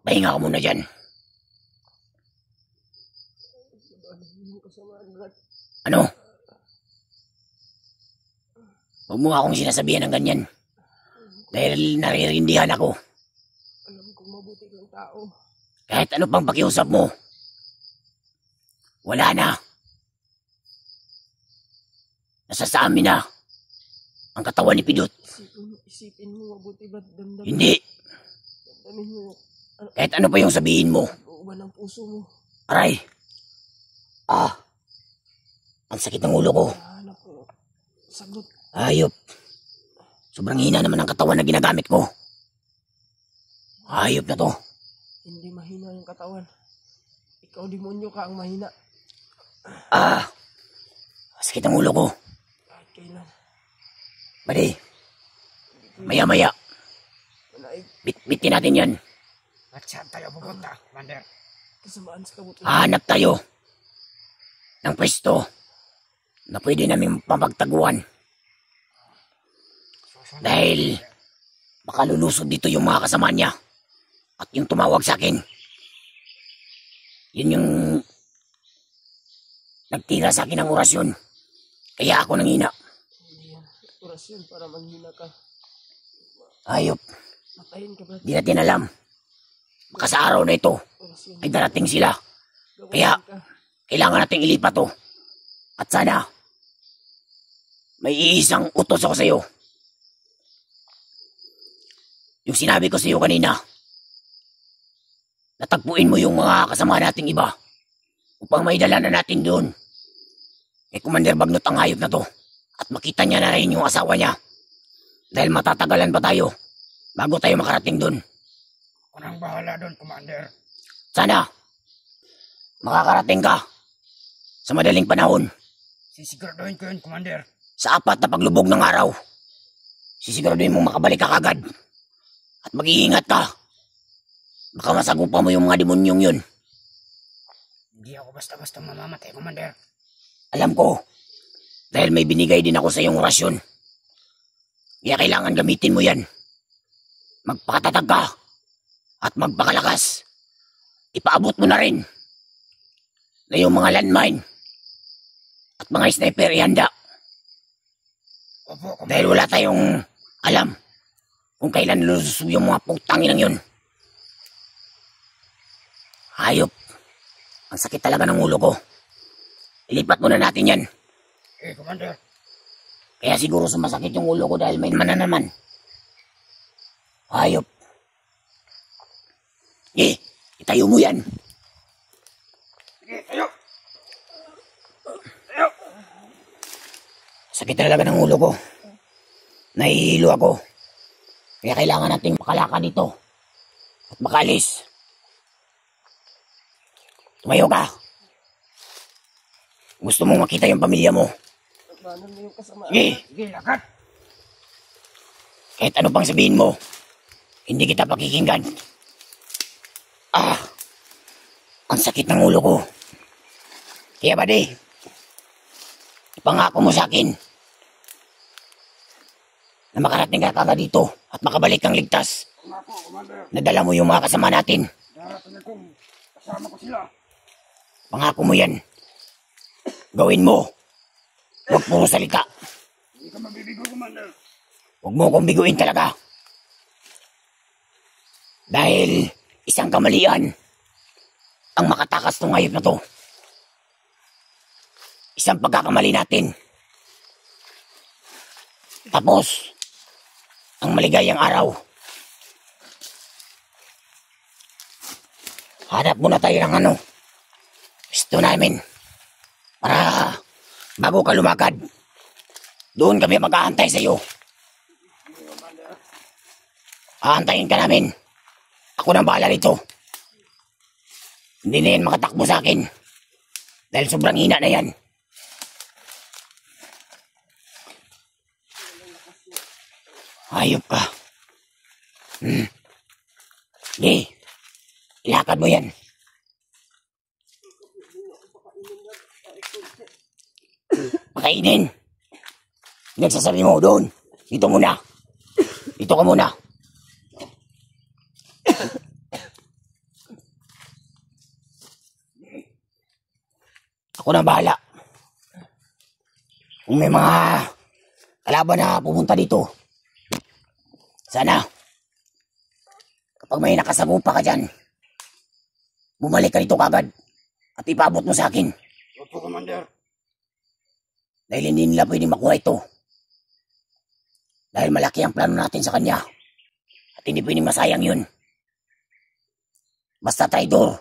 Pahinga ka muna dyan. Ano? Huwag mo akong sinasabihan ng ganyan. Dahil naririndihan ako. Alam kong mabuti kang tao. Kahit ano pang pakiusap mo, wala na. Nasa sa amin na ang katawan ni Pidot. Isipin mo mabuti ba't damdamin? Hindi. Damdamin mo. Kahit ano pa yung sabihin mo. Uban ang puso mo. Aray. Ang sakit ng ulo ko. Hanap ko. Sagot. Ayop. Sobrang hina naman ang katawan na ginagamit ko. Ayop na to. Hindi mahina yung katawan. Ikaw demonyo ka ang mahina. Sakit ang ulo ko. Kahit kailan. Badi. Maya-maya. Bitbitin natin yan. At saan tayo pupunta, Commander? Kasamaan sa kabuto. Hanap tayo ng pwesto na pwede namin pamagtaguan. Dahil baka lulusod dito yung mga kasama niya at yung tumawag sa akin. Yun yung nagtira sa akin ng orasyon. Kaya ako nanghina. Hindi yan. Orasyon para manghina ka. Ayop. Matayin ka ba? Di natin alam. Baka sa araw na ito Orasyon. ay darating sila. Kaya kailangan nating ilipat to. At sana may iisang utos ako sa iyo. Yung sinabi ko sa iyo kanina, natagpuin mo yung mga kasama nating iba upang maidala na natin doon. Kay Commander Bagnot ang hayop na to at makita niya na rin yung asawa niya. Dahil matatagalan pa tayo bago tayo makarating doon. Ako nang bahala doon, Commander. Sana makakarating ka sa madaling panahon. Sisiguraduhin ko yun, Commander. Sa 4 na paglubog ng araw, sisiguraduhin mong makabalik ka kagad. At mag-iingat ka. Baka masagupa mo yung mga demonyong yun. Hindi ako basta-basta mamamatay, Commander. Alam ko, dahil may binigay din ako sa iyong orasyon. Kaya kailangan gamitin mo yan. Magpakatatag ka at magpakalakas. Ipaabot mo na rin na yung mga landmine at mga sniper ihanda. Opo, Commander. Dahil wala tayong alam kung kailan lulusog yung mga putangin yun. Hayop. Ang sakit talaga ng ulo ko. Ilipat muna natin yan. Commander. Kaya siguro sumasakit yung ulo ko dahil may naman na naman. Hayop. Itayo mo yan. Sige, tayo. Tayo. Sakit talaga ng ulo ko. Nahihilo ako. Kaya kailangan nating makalaka dito. At makalis. Tumayo ka. Gusto mong makita yung pamilya mo. Paano mo yung kasama? Sige, lakad. Kahit ano pang sabihin mo, hindi kita pakikinggan. Ang sakit ng ulo ko. Kaya buddy, ipangako mo sa akin na makarating ka kagad dito at makabalik kang ligtas. Ako, Commander. Nadala mo yung mga kasama natin. Darating akong kasama ko sila. Pangako mo yan. Gawin mo. Huwag puro salita. Hindi ka mabibigo, Commander. Huwag mo akong biguin talaga. Dahil isang kamalian ang makatakas ng hayop na to. Isang pagkakamali natin. Tapos, ang maligayang araw. Hanap muna tayo ng gusto namin. Para bago ka lumakad, doon kami mag-aantay sa iyo. Aantayin ka namin. Ako nang bahala rito. Hindi na yan makatakbo sa akin. Dahil sobrang hina na yan. Hayop ka. Di, ilakad mo yan. Pakainin. Nagsasabi mo doon. Dito muna. Dito ka muna. Ako na bahala. Kung may mga kalaban na pupunta dito, sana, kapag may nakasagupa ka dyan, bumalik ka dito kagad at ipaabot mo sa akin. Opo, Commander. Dahil hindi nila pwedeng makuha ito. Dahil malaki ang plano natin sa kanya. At hindi pwedeng masayang yun. Basta traidor,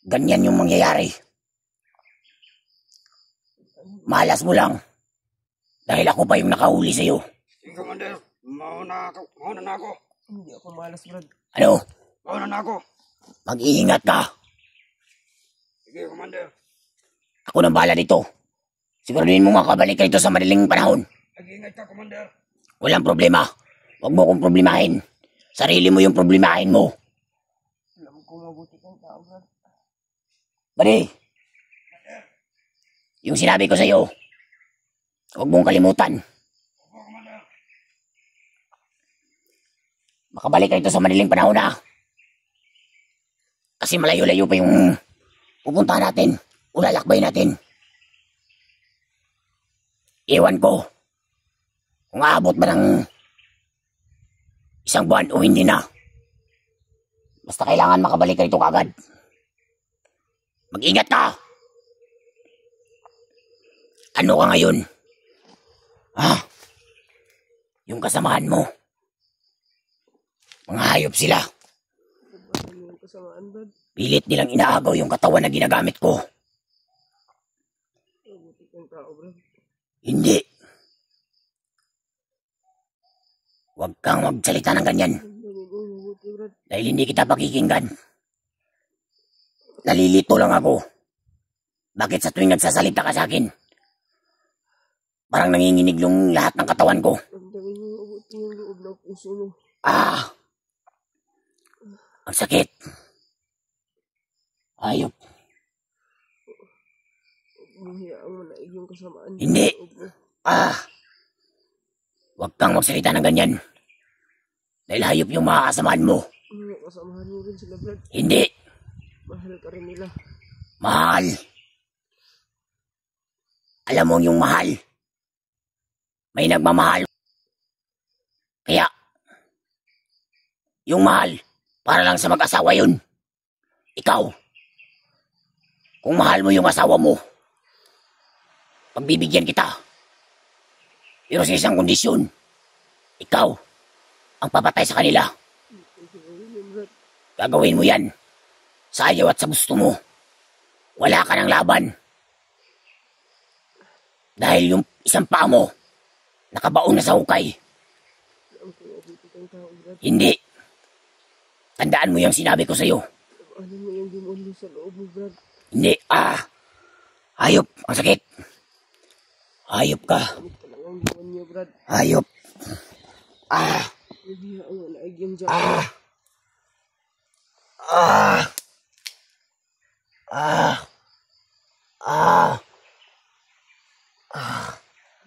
ganyan yung mangyayari. Malas mo lang. Dahil ako pa yung nakahuli sa'yo. Sige, Commander. Mauna na ako. Hindi ako malas, Brad. Ano? Mauna na ako. Mag-iingat ka. Sige, Commander. Ako nang bahala dito. Siguraduhin mo makabalik ka dito sa madaling panahon. Mag-ingat ka, Commander. Walang problema. Huwag mo kong problemahin. Sarili mo yung problemahin mo. Alam ko mabuti kang tao, Brad. Bari, yung sinabi ko sa'yo, huwag mong kalimutan. Opo, Commander. Makabalik ka dito sa madaling panahon na. Kasi malayo-layo pa yung pupuntahan natin. O lalakbay natin. Iwan ko kung aabot ba ng 1 buwan o hindi na. Basta kailangan makabalik ka dito kagad. Mag-ingat ka! Ano ka ngayon? Yung kasamahan mo. Mga hayop sila. Ano yung kasamaan, Brad? Pilit nilang inaagaw yung katawan na ginagamit ko. Mabuti kang tao, Brad. Hindi. Huwag kang magsalita ng ganyan. Mabuti, Brad. Dahil hindi kita pakikinggan. Nalilito lang ako. Bakit sa tuwing nagsasalita ka sa akin? Parang nanginginig yung lahat ng katawan ko. Ramdamin mo mabuti yung loob ng puso mo. Ang sakit. Ayop. Mahiyaan mo na iyong kasamaan. Hindi. sa loob mo. Huwag kang magsalita ng ganyan. Dahil hayop yung makakasamaan mo. Mga kasamahan mo rin sila, Brad. Hindi. Mahal ka rin nila. Mahal. Alam mo yung mahal. May nagmamahal. Kaya, yung mahal, para lang sa mag-asawa yun. Ikaw, kung mahal mo yung asawa mo, pagbibigyan kita. Pero sa isang kondisyon, ikaw, ang papatay sa kanila. Gagawin mo yan. Sa ayaw at sa gusto mo. Wala ka ng laban. Dahil yung isang paa mo, nakabaon na sa hukay. Hindi. Tandaan mo yung sinabi ko sa'yo. Ano mo yung demonyo sa loob mo, Brad? Hindi. Hayop. Ang sakit. Hayop ka. Ano talaga ang demonyo, Brad? Hayop. Mahiyaan mo na iyong dyan.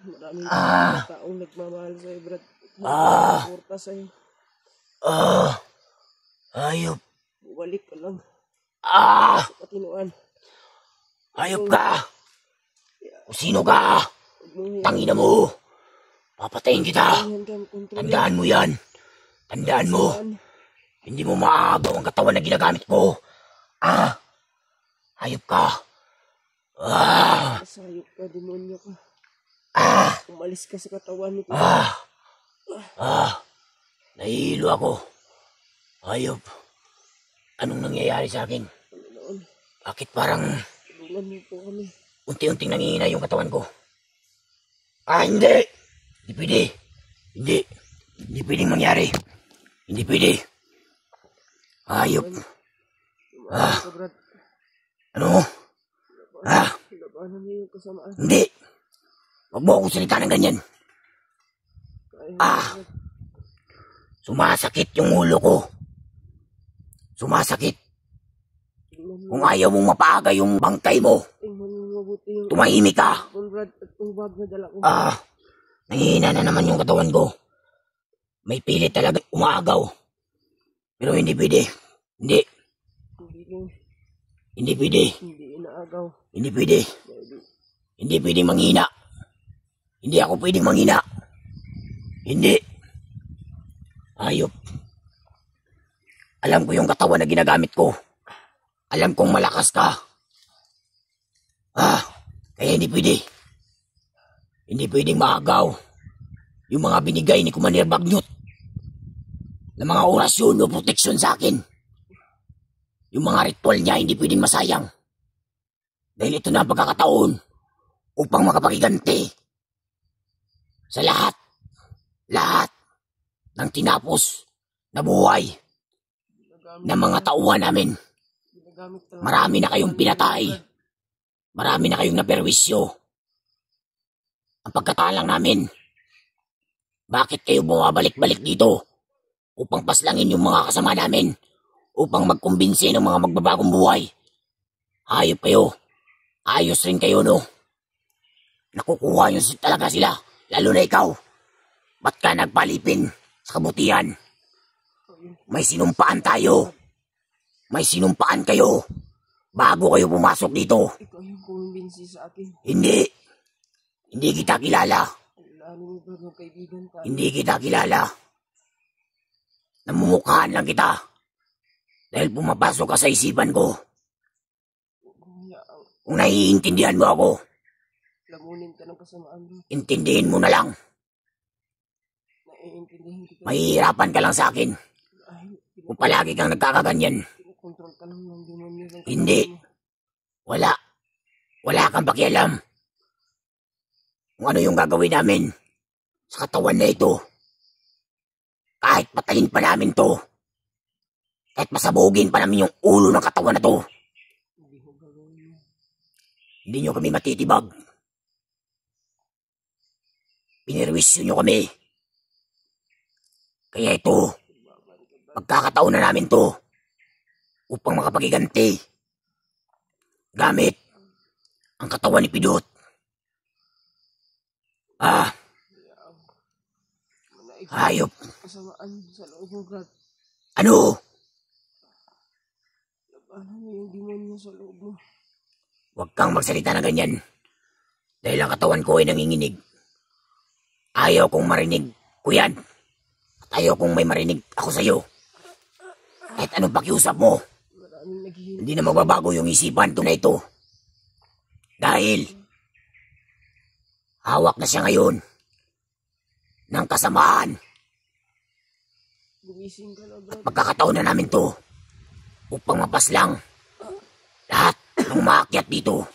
Maraming taong nagmamahal sa'yo, Brad. Suporta sa'yo. Hayop. Bumalik ka lang. Ah! Sa katinuan. Hayop ka! Kung sino ka? Tangina mo! Papatayin kita! Tandaan mo yan! Tandaan mo! Hindi mo maagaw ang katawan na ginagamit ko! Ah! Hayop ka! Ah! Sayop ka, demonyo ka. Ah! Umalis ka sa katawan nito. Ah! Ah! Nahihilo ako. Hayop. Anong nangyayari sa akin? Panginoon, Bakit parang tulungan mo po kami. unti-unting nangihina yung katawan ko? Hindi! Hindi pwede. Hindi. Hindi pwedeng mangyari. Hindi pwede. Hayop. Tumakas ka, Brad. Ano? Labanan mo yung kasamaan. Hindi. Huwag mo akong salita ng ganyan. Kaya Ah! Sumasakit yung ulo ko. Sumasakit. tingnan mo. Kung ayaw mong mapaaga yung bangkay mo, Tingnan mo mabuti yung tumahimik ka. Brad at tubag na dala ko. Nangihina na naman yung katawan ko. May pilit talaga umaagaw. Pero hindi pwede. Hindi. Hindi Hindi pwede. Hindi inaagaw. Hindi pwede. Hindi pwedeng manghina. Hindi ako pwedeng manghina. Hindi. Hayop. Alam ko yung katawan na ginagamit ko. Alam kong malakas ka. Kaya hindi pwede. Hindi pwedeng maagaw yung mga binigay ni Commander Bagnyot na mga orasyon o proteksyon sa akin. Yung mga ritual niya hindi pwedeng masayang. Dahil ito na ang pagkakataon upang makapagiganti sa lahat ng tinapos na buhay ng mga tauhan namin. Marami na kayong pinatay. Marami na kayong naperwisyo. Ang pagkatalang namin, bakit kayo bumabalik-balik dito upang paslangin yung mga kasama namin, upang magkumbinsi ng mga magbabagong buhay? Hayop kayo. Ayos rin kayo, no? Nakukuha nyo talaga sila, lalo na ikaw. Ba't ka nagpalipin sa kabutihan? May sinumpaan tayo. May sinumpaan kayo bago kayo pumasok dito. Ikaw yung kumimbinsi sa akin. Hindi. Hindi kita kilala. Lalo mo ba ng kaibigan tayo? Hindi kita kilala. Namumukhaan lang kita. Dahil pumapasok ka sa isipan ko. Kung naiintindihan mo ako, lamunin ka ng kasamaan mo. intindihin mo na lang. Naiintindihan kita. Mahihirapan ka lang sa akin. Kung palagi kang nagkakaganyan. Kinukontrol ka lang ng demonyo. Hindi. Wala. Wala kang pakialam. Kung ano yung gagawin namin sa katawan na ito. Kahit patayin pa namin to. Kahit masabugin pa namin yung ulo ng katawan na to. Hindi nyo kami matitibag. Pinirwisyo nyo kami. Kaya ito, pagkakataon na namin to upang makapagiganti gamit ang katawan ni Pidot. Hayop. Kasamaan sa loob mo, Brad. Ano? Labanan mo yung demonyo sa loob mo. Huwag kang magsalita na ganyan. Dahil ang katawan ko ay nanginginig. Ayaw kong marinig ko yan. At ayaw kong may marinig ako sa'yo. Kahit anong pakiusap mo, hindi na magbabago yung isipan ko na ito. Dahil hawak na siya ngayon ng kasamaan. Gumising ka na, At Brad. pagkakataon na namin to upang mapaslang lahat ng umaakyat dito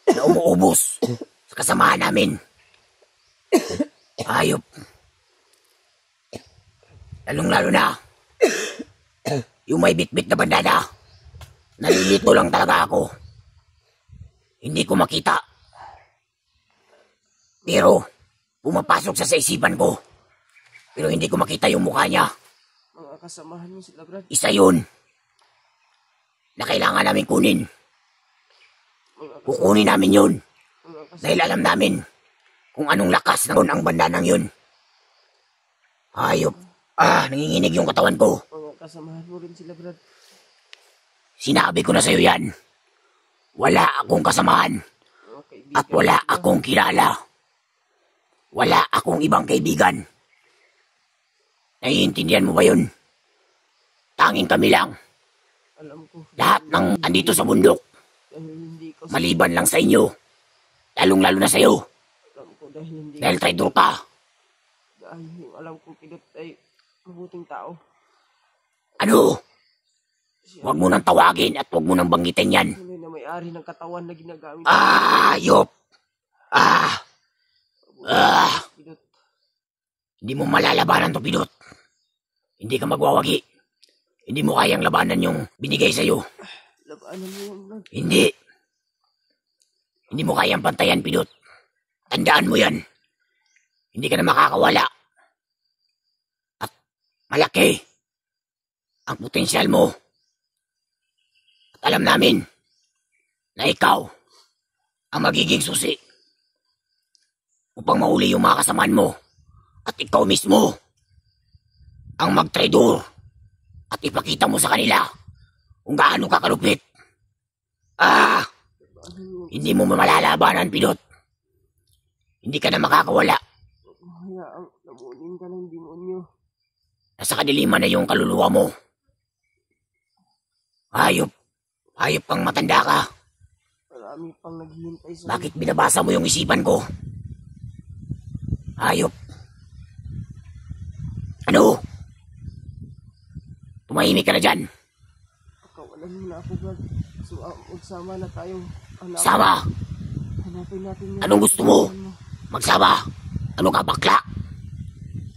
na umuubos sa kasamaan namin. Hayop. Lalong-lalo na yung may bitbit na bandana. Nalilito lang talaga ako. Hindi ko makita. Pero pumapasok sa isipan ko. Pero hindi ko makita yung mukha niya. Mga kasamahan mo sila, Brad. Isa yun na kailangan namin kunin. Kukunin namin yun. Dahil alam namin kung anong lakas na ang bandanang yun. Hayop. Nanginginig yung katawan ko. Mga kasamahan mo rin sila, Brad. Sinabi ko na sa'yo yan. Wala akong kasamahan. Mga kaibigan. At wala akong kilala. Wala akong ibang kaibigan. Naiintindihan mo ba yun? Tanging kami lang. Alam ko. Lahat ng andito sa bundok. Dahil hindi ko. Maliban lang sa inyo. Lalong-lalo na sa'yo. Alam ko dahil hindi. Dahil traidor ka. Dahil yung alam kong Pidot ay mabuting tao. Ano? Huwag mo nang tawagin at huwag mo nang banggitin yan. Tunay na may-ari ng katawan na ginagamit. Ayop! Pidot. Hindi mo malalabanan to, Pidot. Hindi ka magwawagi. Hindi mo kayang labanan yung binigay sa'yo. Labanan mo yan, Brad. Hindi. Hindi mo kayang pantayan, Pidot. Tandaan mo yan. Hindi ka na makakawala. At malaki ang potensyal mo. At alam namin na ikaw ang magiging susi upang mahuli yung mga kasamaan mo. At ikaw mismo ang magtraidor at ipakita mo sa kanila kung gaano ka kalupit. Hindi mo malalabanan, Pilot. Hindi ka na makakawala. Hayaang lamunin ka ng demonyo. Nasa kadiliman na yung kaluluwa mo. Hayop. Hayop kang matanda ka. Marami pang naghihintay sa... Bakit binabasa mo yung isipan ko? Hayop. Ano? Tumahimik ka na dyan. Pakawalan mo na ako, Brad. So, magsama na tayo. Sama? Hanapin natin yung... Anong gusto mo? Magsama? Ano ka, bakla?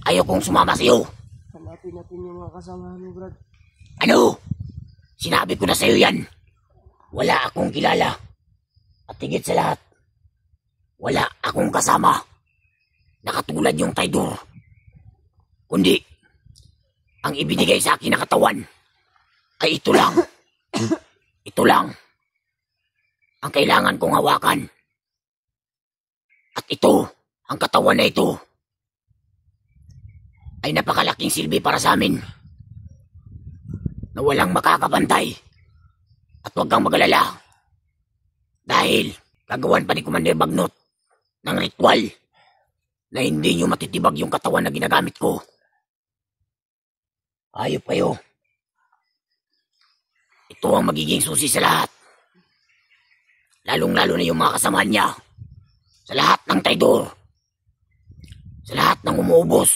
Ayaw kong sumama sa'yo. Hanapin natin yung mga kasamahan mo, Brad. Ano? Sinabi ko na sa'yo yan. Wala akong kilala. At higit sa lahat, wala akong kasama. Nakatulad yung Tidor. Kundi, ang ibinigay sa akin na katawan ay ito lang. Ito lang. Ang kailangan kong hawakan. At ito, ang katawan na ito, ay napakalaking silbi para sa amin na walang makakapantay. At huwag kang magalala dahil gagawan pa ni Commander Bagnot ng ritual na hindi nyo matitibag yung katawan na ginagamit ko. Ayop kayo. Ito ang magiging susi sa lahat. Lalong-lalo na yung mga kasamahan niya. Sa lahat ng Tidor. Sa lahat ng umuubos.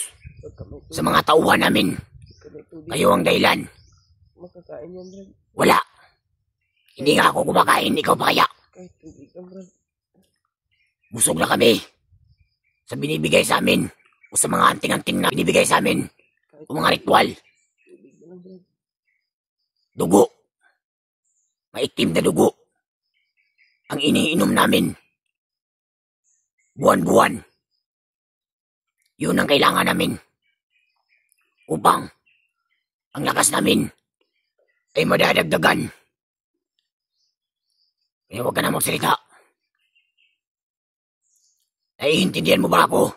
Sa mga tauhan namin. Kayo ang dahilan. Makakain yan, Brad. Wala. Hindi nga ako kumakain. Ikaw pa kaya? Kahit tubig ka, Brad. Busog na kami. Sa binibigay sa amin. O sa mga anting-anting na binibigay sa amin. O mga ritual. Tubig na lang, Brad. Dugo. Maitim na dugo. Ang iniinom namin. Buwan-buwan. Yun ang kailangan namin. Upang ang lakas namin ay madadagdagan. Kaya huwag ka na magsalita. Naiintindihan mo ba ako?